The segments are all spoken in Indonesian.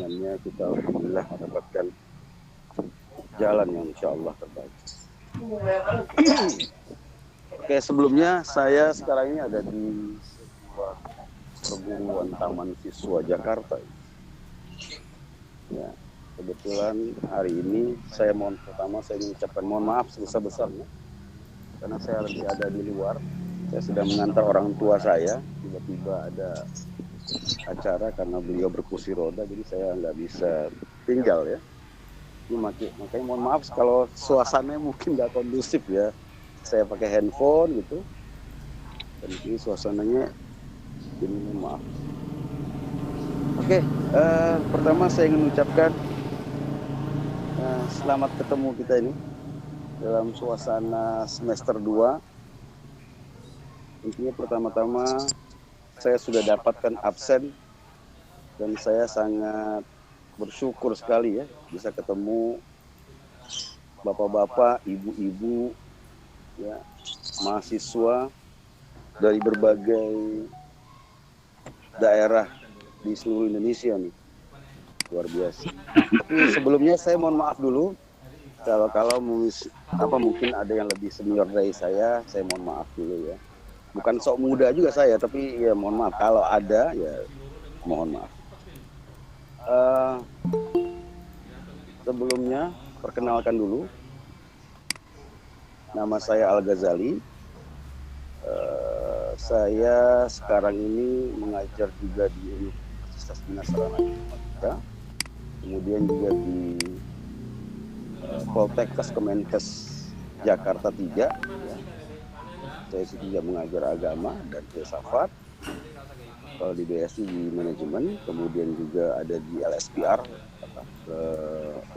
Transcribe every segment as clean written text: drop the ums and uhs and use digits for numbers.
dengannya kita alhamdulillah mendapatkan jalan yang insya Allah terbaik. Oke, sebelumnya saya sekarang ini ada di sebuah perguruan Taman Siswa Jakarta. Ya, kebetulan hari ini saya mengucapkan mohon maaf sebesar-besarnya karena saya lagi ada di luar. Saya sedang mengantar orang tua saya, tiba-tiba ada acara karena beliau berkursi roda, jadi saya nggak bisa tinggal ya. Ini makanya mohon maaf kalau suasananya mungkin nggak kondusif ya. Saya pakai handphone gitu, dan ini suasananya jadi mohon maaf. Oke, pertama saya ingin mengucapkan selamat ketemu kita ini dalam suasana semester 2. Intinya pertama-tama saya sudah dapatkan absen dan saya sangat bersyukur sekali ya bisa ketemu bapak-bapak, ibu-ibu, ya, mahasiswa dari berbagai daerah di seluruh Indonesia nih. Luar biasa. Tapi sebelumnya saya mohon maaf dulu kalau mungkin ada yang lebih senior dari saya mohon maaf dulu ya. Bukan sok muda juga saya, tapi ya mohon maaf kalau ada ya mohon maaf. Sebelumnya perkenalkan dulu, nama saya Al Ghazali. Saya sekarang ini mengajar juga di Universitas Dinas Sarana Informatika, kemudian juga di Poltekkes Kemenkes Jakarta 3. Ya. Saya juga mengajar agama dan filsafat. Kalau di BSI di manajemen, kemudian juga ada di LSPR,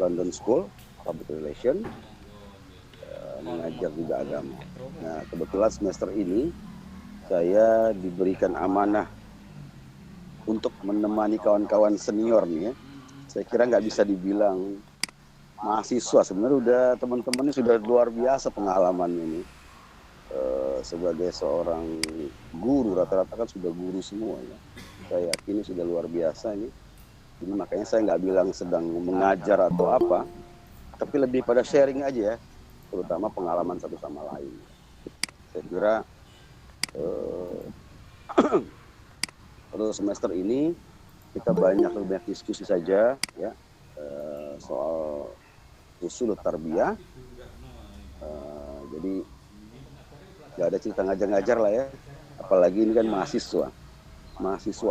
London School Public Relation, mengajar juga agama. Nah, kebetulan semester ini saya diberikan amanah untuk menemani kawan-kawan senior nih ya. Saya kira nggak bisa dibilang mahasiswa, sebenarnya udah teman-teman ini sudah luar biasa pengalamannya ini. Sebagai seorang guru, rata-rata kan sudah guru semua ya. Saya yakin sudah luar biasa ini. Jadi makanya saya nggak bilang sedang mengajar atau apa, tapi lebih pada sharing aja ya, terutama pengalaman satu sama lain. Saya kira pada semester ini kita banyak diskusi saja ya soal usul tarbiyah. Jadi nggak ada cerita ngajar-ngajar lah ya, apalagi ini kan mahasiswa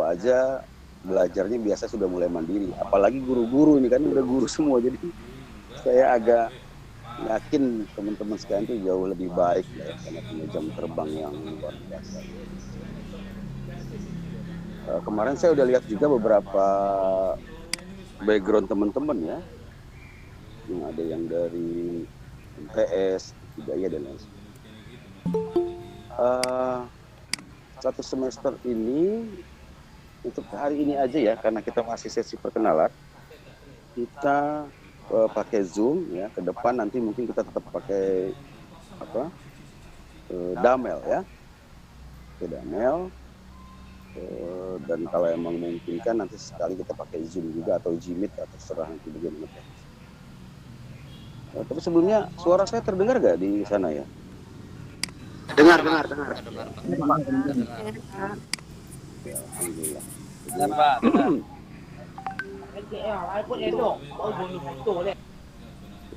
aja belajarnya biasa sudah mulai mandiri, apalagi guru-guru ini kan udah guru semua. Jadi saya agak yakin teman-teman sekalian itu jauh lebih baik ya, karena punya jam terbang yang luar biasa. Kemarin saya udah lihat juga beberapa background teman-teman ya, yang ada yang dari MTS, Hidayah dan lain sebagainya. Satu semester ini untuk hari ini aja ya, karena kita masih sesi perkenalan, kita pakai Zoom ya. Ke depan nanti mungkin kita tetap pakai Damel ya, Damel. Dan kalau emang memungkinkan nanti sekali kita pakai Zoom juga atau Jmeet atau terserah nanti bagaimana. Tapi sebelumnya suara saya terdengar gak di sana ya? Dengar. Ya, alhamdulillah.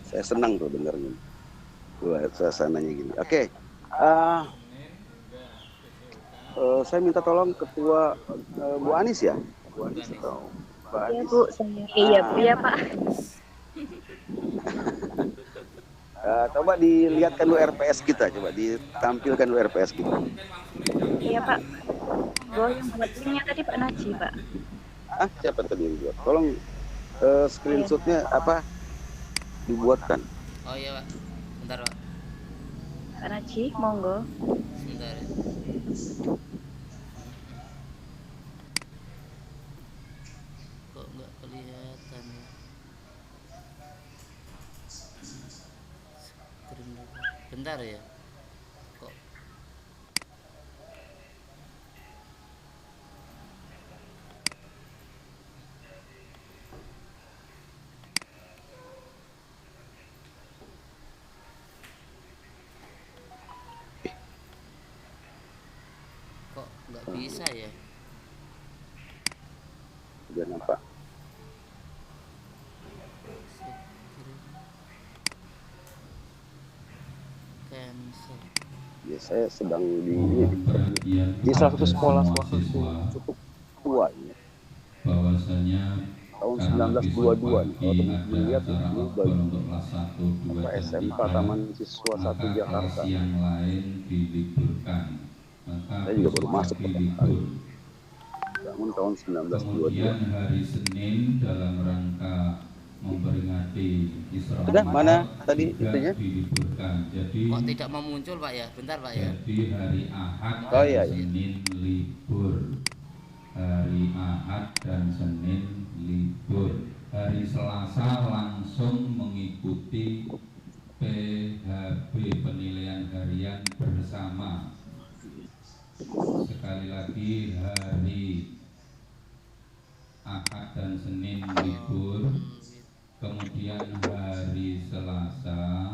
Saya senang tuh dengarnya. Suasananya gini. Oke. Saya minta tolong ketua Bu Anis ya. Bu Anis atau Mbak Anis? Iya Bu, iya Pak. Coba dilihatkan dulu RPS kita, coba ditampilkan dulu RPS kita. Iya Pak. Gue yang buat linknya tadi Pak Naji Pak. Siapa tadi yang buat? Tolong screenshotnya apa dibuatkan. Oh iya Pak, bentar Pak. Pak Naji, monggo. Sebentar. Kok nggak kelihatan ya? Bentar ya. Kok nggak bisa ya. Udah nampak. Cancel. Ya, saya sedang Mohon perhatian di salah satu kepada sekolah semua swasta siswa cukup tua ini. bahwasanya Tahun karena besok 1922 nih. Kalau pagi teman-teman ada lihat acara ini outbound bagi untuk kelas 1, 2, dan SMK 3, Taman Siswa 1 maka kelas Jakarta. yang lain diliburkan. Maka Saya juga besok baru masuk pagi pertama kali. libur. Bangun tahun Kemudian 1922. hari Senin dalam rangka memperingati Isra Sudah, mana Mi'raj tadi juga itunya? diliburkan. Jadi Kok tidak mau muncul Pak ya? Bentar Pak ya. hari Ahad Oh, dan iya, iya. Senin libur. Hari Ahad dan Senin libur. Hari Selasa langsung mengikuti PHB, penilaian harian bersama. Sekali lagi, hari Ahad dan Senin libur. Kemudian hari Selasa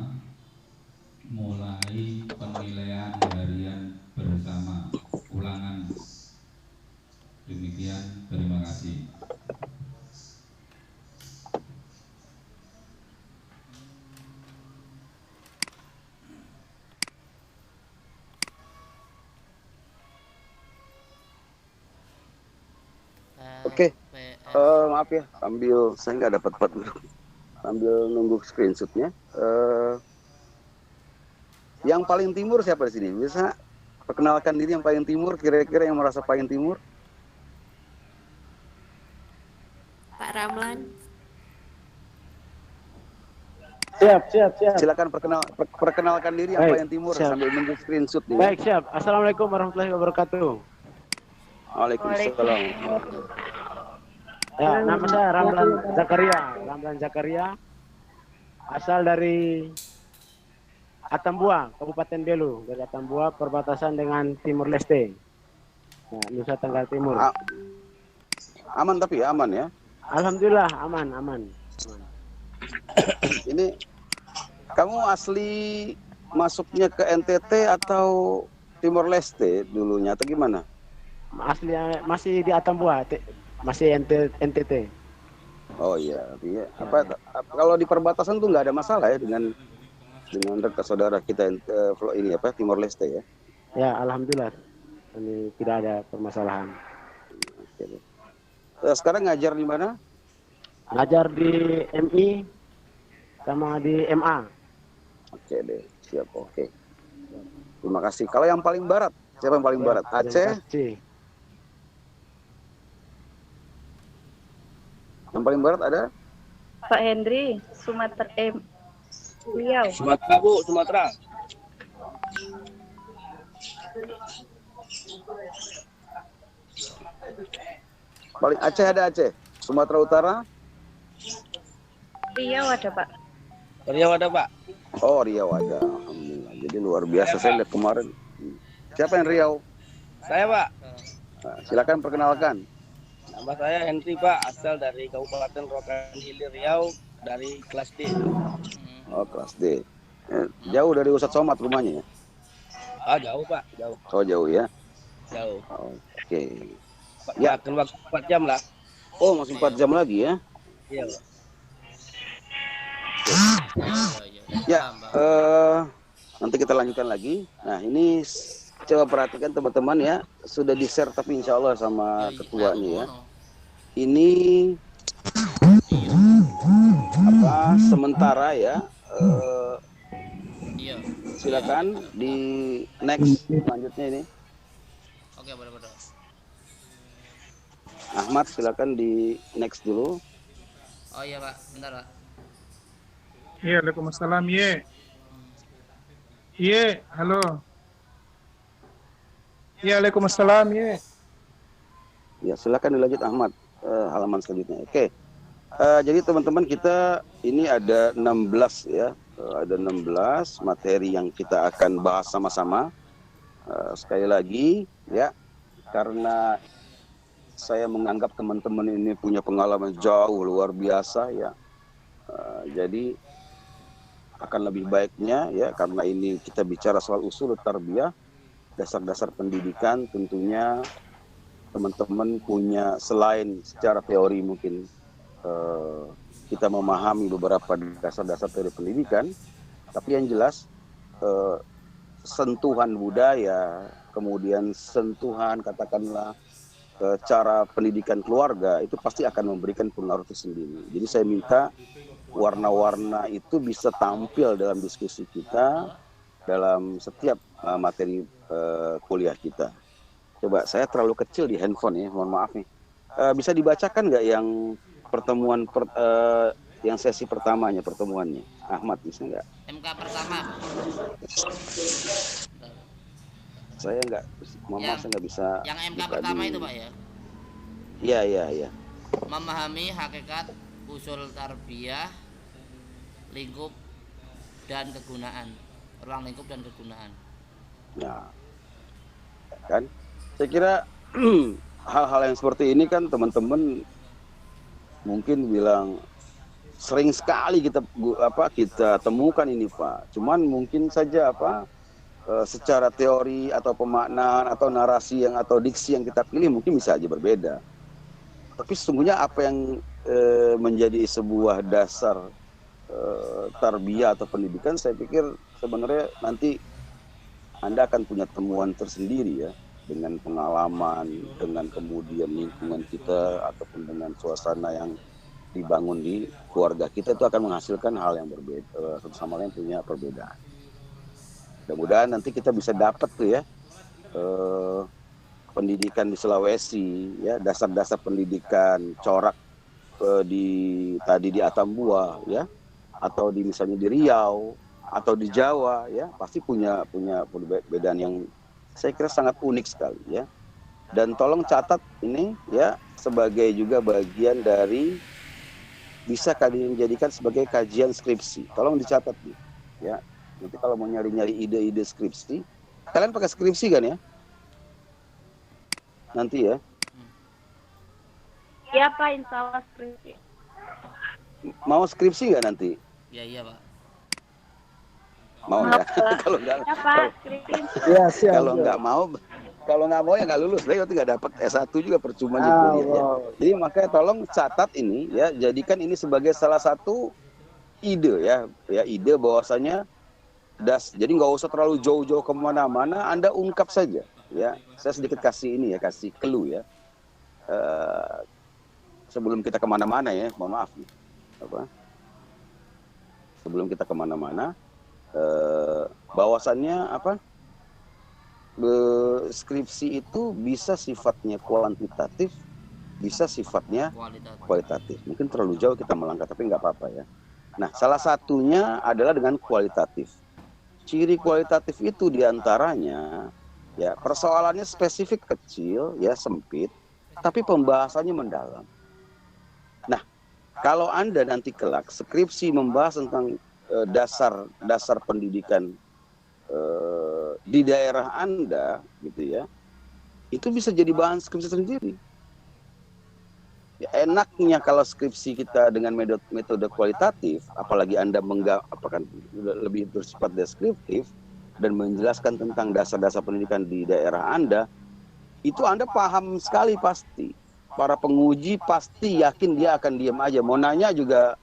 mulai penilaian harian bersama, ulangan. Demikian, terima kasih. Oke. PS. Maaf ya, saya nggak dapat sambil nunggu screenshotnya. Yang paling timur siapa di sini? Bisa perkenalkan diri yang paling timur, kira-kira yang merasa paling timur? Pak Ramlan. Siap. Silakan perkenalkan diri yang Baik, paling timur siap. sambil nunggu screenshot nih. Baik, siap. Assalamualaikum warahmatullahi wabarakatuh. Waalaikumsalam. Ya, nama saya Ramlan Zakaria. Asal dari Atambua, Kabupaten Belu. Dari Atambua, perbatasan dengan Timur Leste. Nah, Nusa Tenggara Timur. Aman tapi ya, aman ya. Alhamdulillah, aman. Ini kamu asli masuknya ke NTT atau Timor Leste dulunya atau gimana? Aslinya masih di Atambua, masih NTT. Oh iya, kalau di perbatasan tuh nggak ada masalah ya dengan rekan saudara kita ini Timor Leste ya. Ya, alhamdulillah. Ini tidak ada permasalahan. Oke. Sekarang ngajar di mana? Ngajar di MI sama di MA. Oke deh, siap, oke. Terima kasih. Kalau yang paling barat, siapa yang paling barat? Aceh? Yang paling barat ada? Pak Hendri, Riau. Sumatera Bu, Sumatera. Paling Aceh ada Aceh. Sumatera Utara? Riau ada Pak. Riau ada Pak. Oh, Riau ada. Alhamdulillah. Jadi luar biasa, saya lihat kemarin. Siapa yang Riau? Saya Pak. Nah, silakan perkenalkan. Nama saya Henry Pak, asal dari Kabupaten Rokan Hilir Riau, dari kelas D. Oh, kelas D. Jauh dari Ustadz Somad rumahnya ya? Ah, jauh Pak, jauh. Oh, jauh ya? Jauh. Oke. Ya, waktu 4 jam lah. Oh, masih 4 jam lagi ya? Iya Pak. Ya, nanti kita lanjutkan lagi. Nah, ini coba perhatikan teman-teman ya, sudah di-share tapi insya Allah sama ketuanya ya. Ini sementara ya. Iya. Silakan di next selanjutnya ini. Oke, boleh. Ahmad silakan di next dulu. Oh iya Pak, bentar Pak. Iya, Waalaikumsalam. Iya, halo. Iya, Waalaikumsalam. Ya, silakan dilanjut Ahmad, halaman selanjutnya. Oke. Jadi teman-teman kita ini ada 16 ya. Ada 16 materi yang kita akan bahas sama-sama. Sekali lagi ya, karena saya menganggap teman-teman ini punya pengalaman jauh luar biasa ya. Jadi akan lebih baiknya ya, karena ini kita bicara soal usul tarbiyah, dasar-dasar pendidikan tentunya teman-teman punya, selain secara teori mungkin kita memahami beberapa dasar-dasar teori pendidikan, tapi yang jelas sentuhan budaya, kemudian sentuhan katakanlah cara pendidikan keluarga itu pasti akan memberikan pengaruh tersendiri. Jadi saya minta warna-warna itu bisa tampil dalam diskusi kita, dalam setiap materi kuliah kita. Coba, saya terlalu kecil di handphone ya, mohon maaf nih. Bisa dibacakan nggak yang pertemuan yang sesi pertamanya, pertemuannya? Ahmad, bisa nggak? MK pertama. Saya nggak, maaf saya nggak bisa. Yang MK pertama itu Pak ya? Iya. Memahami hakikat usul tarbiyah, lingkup dan kegunaan, ruang lingkup dan kegunaan. Nah, kan? Saya kira hal-hal yang seperti ini kan teman-teman mungkin bilang sering sekali kita temukan ini Pak. Cuman mungkin saja secara teori atau pemaknaan atau narasi atau diksi yang kita pilih mungkin bisa aja berbeda. Tapi sesungguhnya apa yang menjadi sebuah dasar tarbiyah atau pendidikan, saya pikir sebenarnya nanti Anda akan punya temuan tersendiri ya, dengan pengalaman, dengan kemudian lingkungan kita ataupun dengan suasana yang dibangun di keluarga kita, itu akan menghasilkan hal yang berbeda, satu sama lain punya perbedaan. Mudah-mudahan nanti kita bisa dapat tuh ya pendidikan di Sulawesi ya, dasar-dasar pendidikan corak tadi di Atambua ya, atau misalnya di Riau atau di Jawa ya, pasti punya perbedaan yang saya kira sangat unik sekali ya. Dan tolong catat ini ya, sebagai juga bagian dari bisa kalian jadikan sebagai kajian skripsi. Tolong dicatat nih ya. Nanti kalau mau nyari-nyari ide-ide skripsi, kalian pakai skripsi kan ya? Nanti ya. Iya Pak, insya Allah skripsi. Mau skripsi nggak nanti? Iya Pak. Mau ya? Kalau nggak, Ya Pak, skripsi. Ya, siap. kalau nggak mau ya nggak lulus. Berarti nggak dapat S1 juga, percuma di kuliah ya. Jadi makanya tolong catat ini ya, jadikan ini sebagai salah satu ide ya, ide bahwasanya jadi nggak usah terlalu jauh-jauh kemana-mana, Anda ungkap saja ya. Saya sedikit kasih clue ya, sebelum kita kemana-mana ya, mohon maaf nih, sebelum kita kemana-mana, bahwasannya skripsi itu bisa sifatnya kuantitatif, bisa sifatnya kualitatif. Mungkin terlalu jauh kita melangkah, tapi nggak apa-apa ya. Nah, salah satunya adalah dengan kualitatif. Ciri kualitatif itu diantaranya ya, persoalannya spesifik kecil ya, sempit, tapi pembahasannya mendalam. Nah, kalau Anda nanti kelak skripsi membahas tentang dasar pendidikan di daerah Anda gitu ya, itu bisa jadi bahan skripsi sendiri. Ya, enaknya kalau skripsi kita dengan metode kualitatif, apalagi Anda lebih bersifat deskriptif dan menjelaskan tentang dasar-dasar pendidikan di daerah Anda, itu Anda paham sekali pasti. Para penguji pasti yakin dia akan diam aja. Mau nanya juga,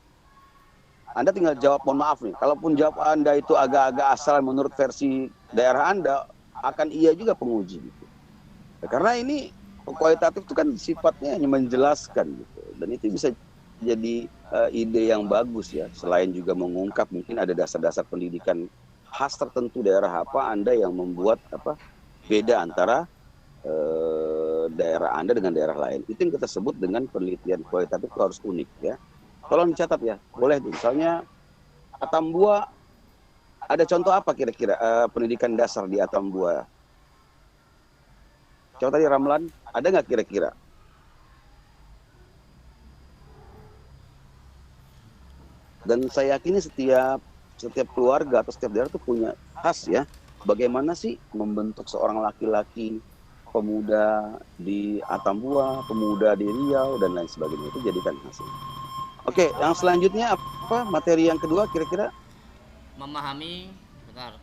Anda tinggal jawab mohon maaf nih. Kalaupun jawab Anda itu agak-agak asal menurut versi daerah Anda, akan iya juga penguji gitu. Ya, karena ini kualitatif itu kan sifatnya hanya menjelaskan gitu, dan itu bisa jadi ide yang bagus ya. Selain juga mengungkap mungkin ada dasar-dasar pendidikan khas tertentu daerah Anda yang membuat beda antara daerah Anda dengan daerah lain. Itu yang kita sebut dengan penelitian kualitatif, itu harus unik ya. Tolong dicatat ya, boleh misalnya Atambua, ada contoh apa kira-kira pendidikan dasar di Atambua? Coba tadi Ramlan, ada nggak kira-kira? Dan saya yakini setiap keluarga atau setiap daerah itu punya khas ya. Bagaimana sih membentuk seorang laki-laki pemuda di Atambua, pemuda di Riau dan lain sebagainya, itu jadikan hasil. Oke, yang selanjutnya apa? Materi yang kedua kira-kira? Memahami, bentar.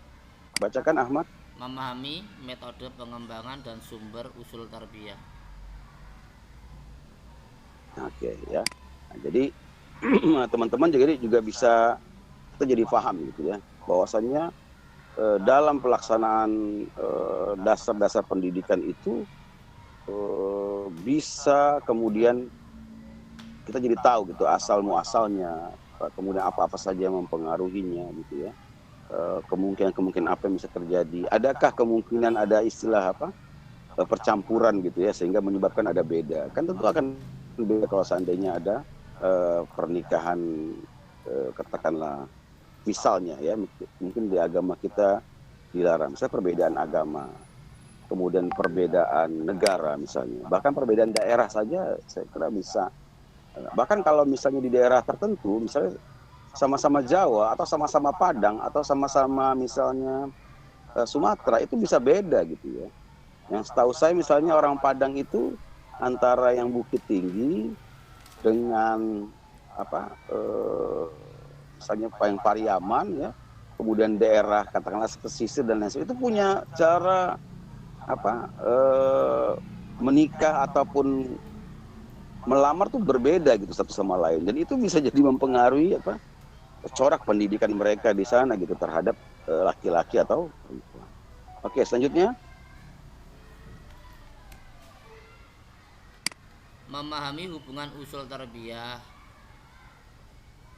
Bacakan Ahmad. memahami metode pengembangan dan sumber usul tarbiyah. Oke ya. Nah, jadi teman-teman juga bisa kita jadi paham gitu ya, bahwasannya dalam pelaksanaan dasar-dasar pendidikan itu bisa kemudian kita jadi tahu gitu asal muasalnya, kemudian apa-apa saja yang mempengaruhinya gitu ya. Kemungkinan apa yang bisa terjadi, adakah kemungkinan ada istilah percampuran gitu ya, sehingga menyebabkan ada beda. Kan tentu akan beda kalau seandainya ada pernikahan katakanlah misalnya ya, mungkin di agama kita dilarang, misalnya perbedaan agama, kemudian perbedaan negara misalnya, bahkan perbedaan daerah saja saya kira bisa. Bahkan kalau misalnya di daerah tertentu, misalnya sama-sama Jawa atau sama-sama Padang atau sama-sama misalnya Sumatera, itu bisa beda gitu ya. Yang setahu saya misalnya orang Padang itu antara yang Bukit Tinggi dengan misalnya yang Pariaman ya, kemudian daerah katakanlah pesisir dan lain sebagainya, itu punya cara menikah ataupun melamar tuh berbeda gitu satu sama lain. Dan itu bisa jadi mempengaruhi corak pendidikan mereka di sana gitu terhadap laki-laki atau perempuan. Oke, selanjutnya Memahami hubungan usul tarbiyah,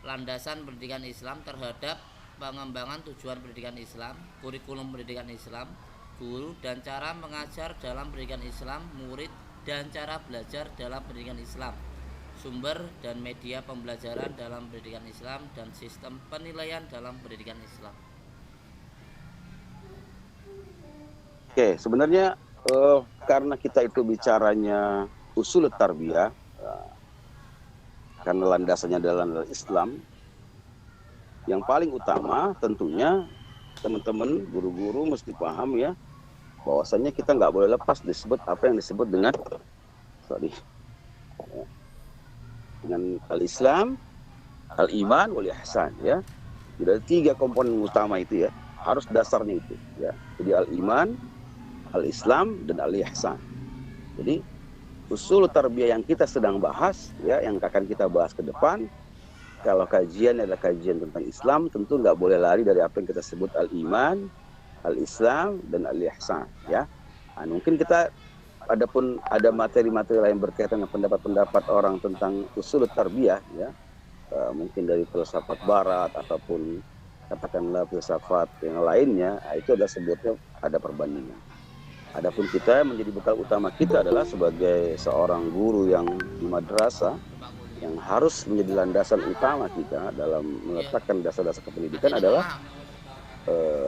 landasan pendidikan Islam terhadap pengembangan tujuan pendidikan Islam, kurikulum pendidikan Islam, guru dan cara mengajar dalam pendidikan Islam, murid dan cara belajar dalam pendidikan Islam, sumber dan media pembelajaran dalam pendidikan Islam, dan sistem penilaian dalam pendidikan Islam. Oke, sebenarnya karena kita itu bicaranya usul tarbiyah, karena landasannya adalah Islam, yang paling utama tentunya teman-teman guru-guru mesti paham ya, bahwasanya kita nggak boleh lepas disebut apa yang disebut dengan dengan al-Islam, al-Iman, wal-Ihsan ya. Jadi ada 3 komponen utama itu ya, harus dasarnya itu ya. Jadi al-Iman, al-Islam, dan al-Ihsan. Jadi usul tarbiyah yang kita sedang bahas ya, yang akan kita bahas ke depan, kalau kajian adalah kajian tentang Islam, tentu nggak boleh lari dari apa yang kita sebut al-Iman, al-Islam, dan al-Ihsan ya. Nah, mungkin kita ada materi-materi lain berkaitan dengan pendapat-pendapat orang tentang usul tarbiyah ya, mungkin dari filsafat barat ataupun katakanlah filsafat yang lainnya, itu adalah sebutnya ada perbandingan. Adapun kita menjadi bekal utama kita adalah sebagai seorang guru yang di madrasah, yang harus menjadi landasan utama kita dalam meletakkan dasar-dasar pendidikan adalah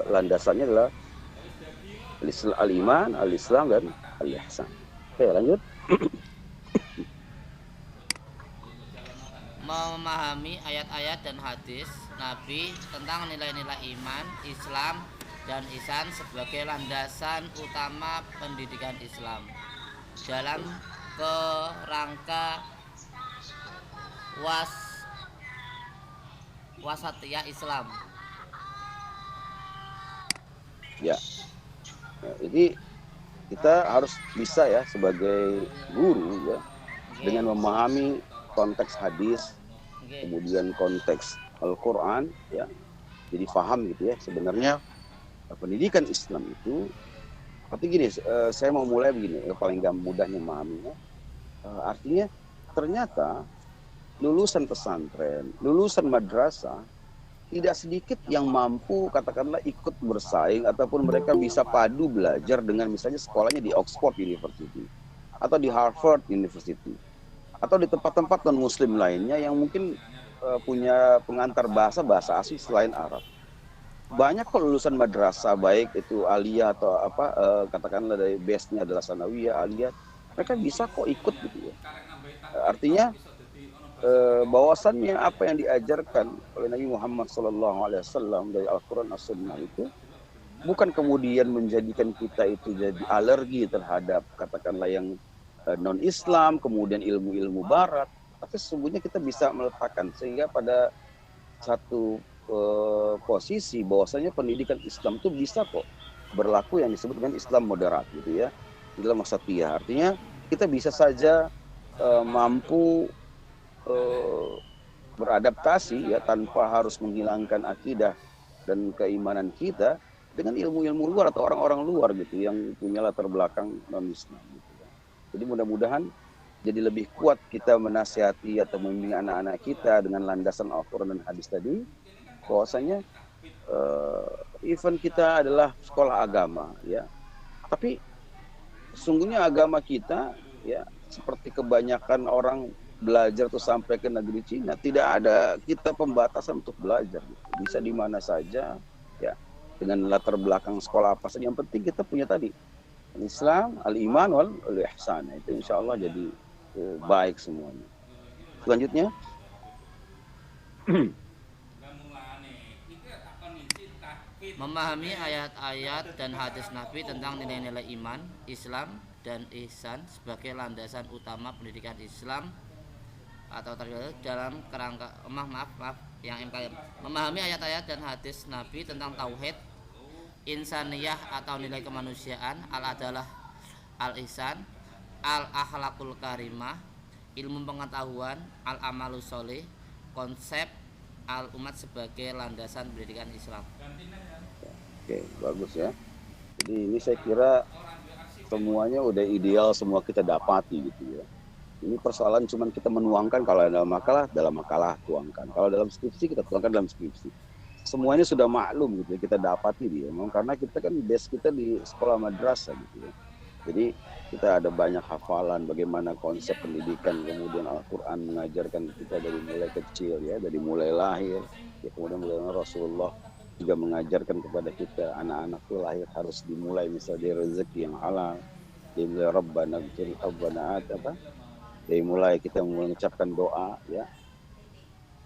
landasannya adalah al-Iman, al-Islam, dan al-Ihsan. Oke, lanjut. Memahami ayat-ayat dan hadis Nabi tentang nilai-nilai iman, Islam, dan ihsan sebagai landasan utama pendidikan Islam dalam kerangka wasatiyah Islam. Ya. Nah, jadi kita harus bisa ya sebagai guru ya, dengan memahami konteks hadis, kemudian konteks Al-Quran ya, jadi paham gitu ya sebenarnya pendidikan Islam itu. Tapi gini, saya mau mulai begini, paling mudahnya memahaminya. Artinya ternyata lulusan pesantren, lulusan madrasah tidak sedikit yang mampu katakanlah ikut bersaing ataupun mereka bisa padu belajar dengan misalnya sekolahnya di Oxford University atau di Harvard University atau di tempat-tempat non muslim lainnya yang mungkin punya pengantar bahasa asing selain Arab. Banyak kok lulusan madrasah, baik itu aliyah atau katakanlah dari base-nya adalah sanawiyah, aliyah, mereka bisa kok ikut gitu ya. Artinya bahwasannya apa yang diajarkan oleh Nabi Muhammad SAW dari Al-Quran As-Sunnah itu bukan kemudian menjadikan kita itu jadi alergi terhadap katakanlah yang non-Islam, kemudian ilmu-ilmu barat, tapi sesungguhnya kita bisa meletakkan sehingga pada satu posisi bahwasanya pendidikan Islam itu bisa kok berlaku yang disebut dengan Islam moderat gitu ya, Islam wasatiyah. Artinya kita bisa saja mampu beradaptasi ya tanpa harus menghilangkan akidah dan keimanan kita dengan ilmu-ilmu luar atau orang-orang luar gitu yang punya latar belakang non-Islam gitu. Jadi mudah-mudahan jadi lebih kuat kita menasihati atau membimbing anak-anak kita dengan landasan Al-Quran dan hadis tadi, bahwasanya event kita adalah sekolah agama ya. Tapi sesungguhnya agama kita ya seperti kebanyakan orang belajar tuh sampai ke negeri Cina, tidak ada kita pembatasan untuk belajar. Bisa di mana saja ya, dengan latar belakang sekolah apa saja. Yang penting kita punya tadi Islam, al-iman wal ihsan. Itu insya Allah jadi baik semuanya. Selanjutnya memahami ayat-ayat dan hadis Nabi tentang nilai-nilai iman, Islam, dan ihsan sebagai landasan utama pendidikan Islam atau dalam kerangka memahami ayat-ayat dan hadis Nabi tentang tauhid, insaniyah atau nilai kemanusiaan, al-adalah, al-ihsan, al-akhlakul karimah, ilmu pengetahuan, al-amalus sholih, konsep al-umat sebagai landasan pendidikan Islam. Oke, bagus ya. Jadi ini saya kira semuanya udah ideal, semua kita dapati gitu ya. Ini persoalan cuman kita menuangkan, kalau dalam makalah tuangkan. Kalau dalam skripsi kita tuangkan dalam skripsi. Semuanya sudah maklum gitu ya, kita dapati dia. Memang karena kita kan base kita di sekolah madrasah gitu ya. Jadi kita ada banyak hafalan bagaimana konsep pendidikan, kemudian Al-Quran mengajarkan kita dari mulai kecil ya, dari mulai lahir. Ya, kemudian Rasulullah juga mengajarkan kepada kita anak-anak itu lahir harus dimulai misalnya dari rezeki yang halal. Dimulai Rabbana ghfir Rabbana dari mulai kita mengucapkan doa ya,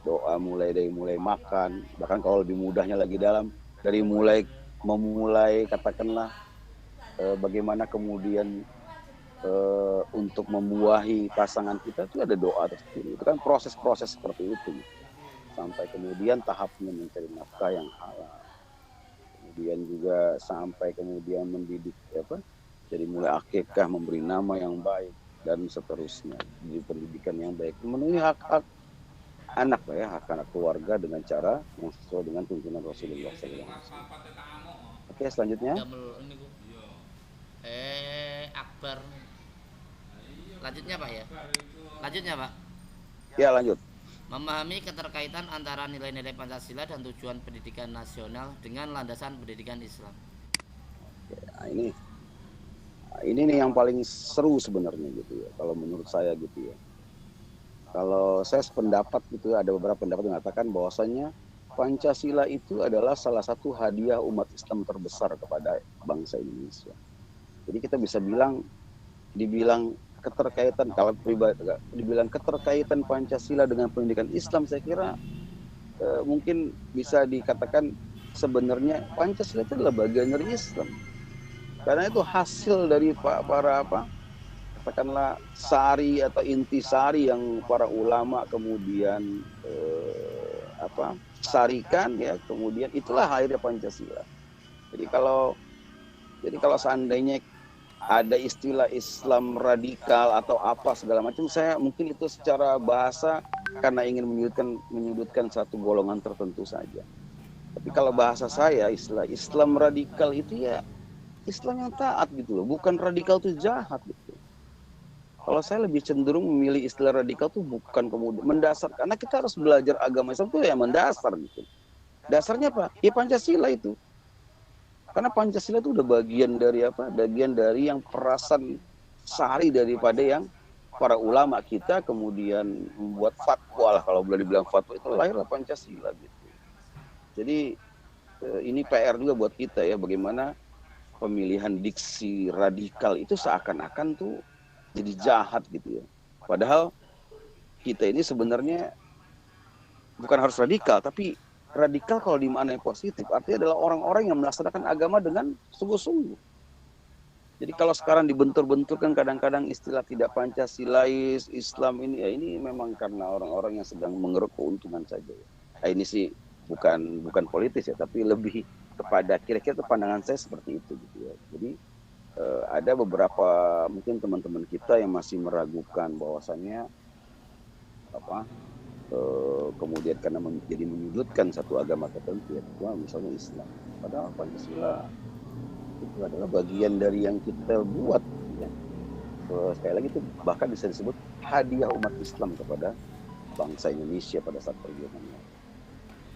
doa mulai makan, bahkan kalau lebih mudahnya lagi dari memulai katakanlah bagaimana kemudian untuk membuahi pasangan kita itu ada doa tersendiri. Itu kan proses-proses seperti itu sampai kemudian tahapnya mencari nafkah yang halal, kemudian juga sampai kemudian mendidik jadi mulai akikah, memberi nama yang baik dan seterusnya, di pendidikan yang baik, memenuhi hak-hak anak ya, hak anak keluarga dengan cara yang sesuai dengan tuntunan Rasulullah SAW. Oke, selanjutnya. Akbar. Lanjutnya Pak ya. Lanjutnya Pak. Ya lanjut. Memahami keterkaitan antara nilai-nilai Pancasila dan tujuan pendidikan nasional dengan landasan pendidikan Islam. Nah, ini nih yang paling seru sebenarnya gitu ya, kalau menurut saya gitu ya. Kalau saya sependapat gitu, ada beberapa pendapat yang mengatakan bahwasanya Pancasila itu adalah salah satu hadiah umat Islam terbesar kepada bangsa Indonesia. Jadi kita bisa dibilang keterkaitan, kalau pribadi dibilang keterkaitan Pancasila dengan pendidikan Islam, saya kira mungkin bisa dikatakan sebenarnya Pancasila itu adalah bagian dari Islam. Karena itu hasil dari para katakanlah sari atau intisari yang para ulama kemudian sarikan ya, kemudian itulah akhirnya Pancasila. Jadi kalau seandainya ada istilah Islam radikal atau apa segala macam, saya mungkin itu secara bahasa karena ingin menyudutkan satu golongan tertentu saja. Tapi kalau bahasa saya, istilah Islam radikal itu ya Islam yang taat gitu loh, bukan radikal itu jahat gitu. Kalau saya lebih cenderung memilih istilah radikal itu bukan kemudian mendasar, karena kita harus belajar agama Islam itu ya mendasar gitu. Dasarnya apa? Ya Pancasila itu. Karena Pancasila itu udah bagian dari Bagian dari yang perasan sari daripada yang para ulama kita kemudian membuat fatwa lah, kalau boleh dibilang fatwa, itu lahirlah Pancasila gitu. Jadi ini PR juga buat kita ya, bagaimana pemilihan diksi radikal itu seakan-akan tuh jadi jahat gitu ya. Padahal kita ini sebenarnya bukan harus radikal, tapi radikal kalau dimaknai positif artinya adalah orang-orang yang melaksanakan agama dengan sungguh-sungguh. Jadi kalau sekarang dibentur-benturkan kadang-kadang istilah tidak Pancasilais, Islam ini ya, ini memang karena orang-orang yang sedang mengeruk keuntungan saja ya. Nah, ini sih bukan politis ya, tapi lebih kepada kira-kira itu pandangan saya seperti itu gitu ya. Jadi ada beberapa mungkin teman-teman kita yang masih meragukan bahwasannya apa kemudian karena jadi menyudutkan satu agama tertentu ya, misalnya Islam. Padahal Pancasila itu adalah bagian dari yang kita buat ya. Sekali lagi itu bahkan bisa disebut hadiah umat Islam kepada bangsa Indonesia pada saat perjuangannya.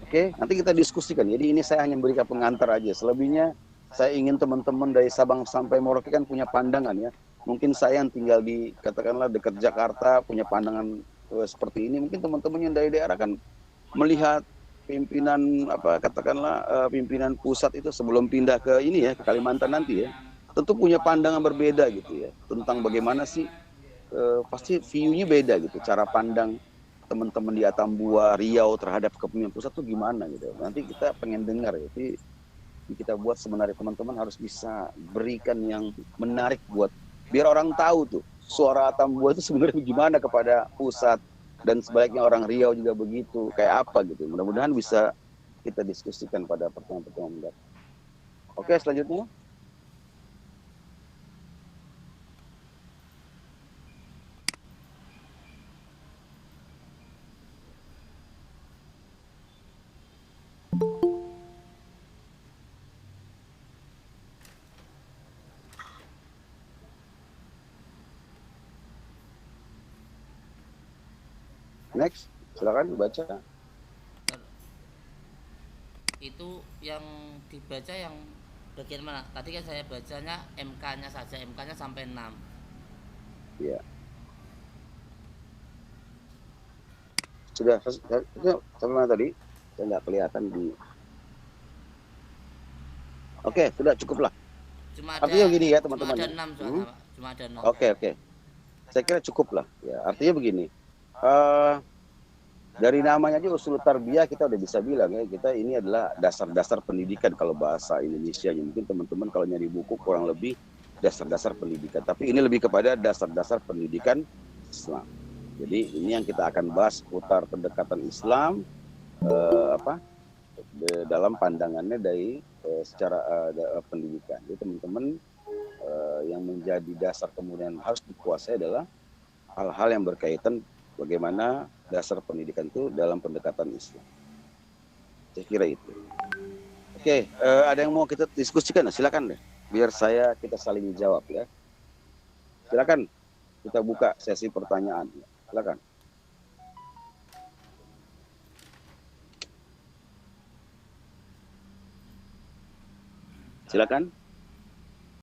Oke, nanti kita diskusikan. Jadi ini saya hanya memberikan pengantar aja. Selebihnya saya ingin teman-teman dari Sabang sampai Merauke kan punya pandangan ya. Mungkin saya yang tinggal di katakanlah dekat Jakarta punya pandangan seperti ini. Mungkin teman-teman yang dari daerah kan melihat pimpinan pimpinan pusat itu sebelum pindah ke ini ya, ke Kalimantan nanti ya, tentu punya pandangan berbeda gitu ya tentang bagaimana sih pasti view-nya beda gitu, cara pandang teman-teman di Atambua, Riau terhadap kepemimpinan pusat tuh gimana gitu. Nanti kita pengen dengar ya. Jadi kita buat sebenarnya teman-teman harus bisa berikan yang menarik buat biar orang tahu tuh suara Atambua itu sebenarnya gimana kepada pusat, dan sebaliknya orang Riau juga begitu, kayak apa gitu. Mudah-mudahan bisa kita diskusikan pada pertemuan-pertemuan mendatang. Oke, selanjutnya. Next, silakan baca. Itu yang dibaca yang bagian mana? Tadi kan saya bacanya MK-nya saja, MK-nya sampai 6. Iya. Sudah sampai mana tadi? Saya nggak kelihatan di. Oke, sudah cukup lah. Artinya begini ya teman-teman. Cuma ada 6 soalnya, Pak. Cuma ada 6. Oke. Saya kira cukup lah. Ya, artinya begini. Dari namanya aja usul tarbiyah kita udah bisa bilang ya, kita ini adalah dasar-dasar pendidikan kalau bahasa Indonesia. Mungkin teman-teman kalau nyari buku kurang lebih dasar-dasar pendidikan, tapi ini lebih kepada dasar-dasar pendidikan Islam. Jadi ini yang kita akan bahas putar pendekatan Islam dalam pandangannya dari secara pendidikan. Jadi teman-teman yang menjadi dasar kemudian harus dikuasai adalah hal-hal yang berkaitan bagaimana dasar pendidikan itu dalam pendekatan Islam. Saya kira itu. Oke, ada yang mau kita diskusikan? Silakan deh. Biar kita saling jawab ya. Silakan kita buka sesi pertanyaan. Silakan. Silakan.